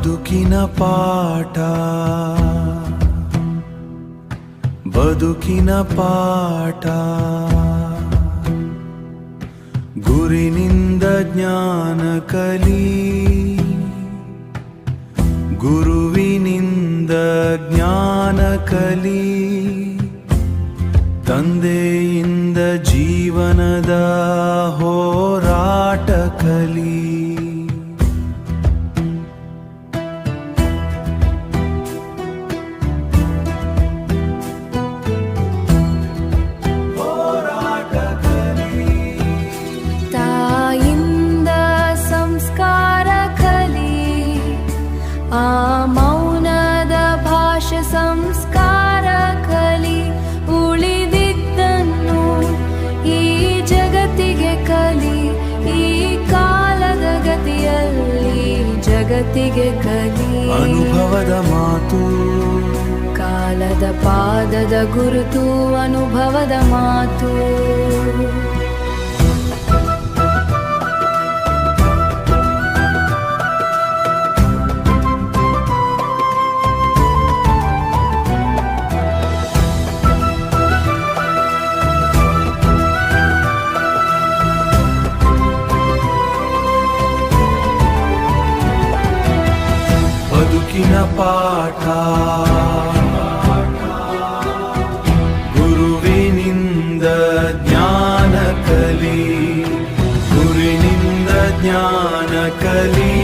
ಬದುಕಿನ ಪಾಠ ಬದುಕಿನ ಪಾಠ ಗುರಿನಿಂದ ಜ್ಞಾನ ಕಲಿ ಗುರುವಿನಿಂದ ಜ್ಞಾನ ಕಲಿ ತಂದೆಯಿಂದ ಜೀವನದ ಹೋರಾಟ ಕಲಿ ಸಂಸ್ಕಾರ ಕಲಿ ಉಳಿದಿದ್ದನ್ನು ಈ ಜಗತ್ತಿಗೆ ಕಲಿ ಈ ಕಾಲದ ಗತಿಯಲ್ಲಿ ಜಗತ್ತಿಗೆ ಕಲಿ ಅನುಭವದ ಮಾತು ಕಾಲದ ಪಾದದ ಗುರುತು ಅನುಭವದ ಮಾತು ಬದುಕಿನ ಪಾಠ ಗುರುವಿನಿಂದ ಜ್ಞಾನ ಕಲಿ ಗುರುವಿನಿಂದ ಜ್ಞಾನ ಕಲಿ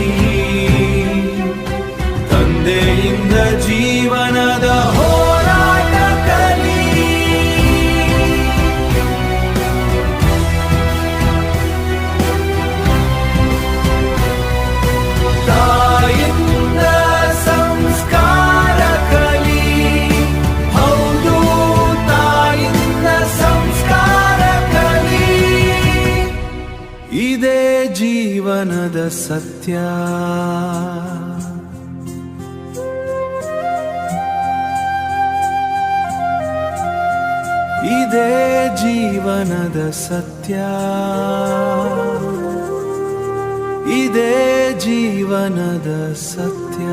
ತಂದೆಯಿಂದ ಜೀವನದ ಹೋರಾಟ ಕಲಿ ಇದೇ ಜೀವನದ ಸತ್ಯ ಇದೇ ಜೀವನದ ಸತ್ಯ ಇದೇ ಜೀವನದ ಸತ್ಯ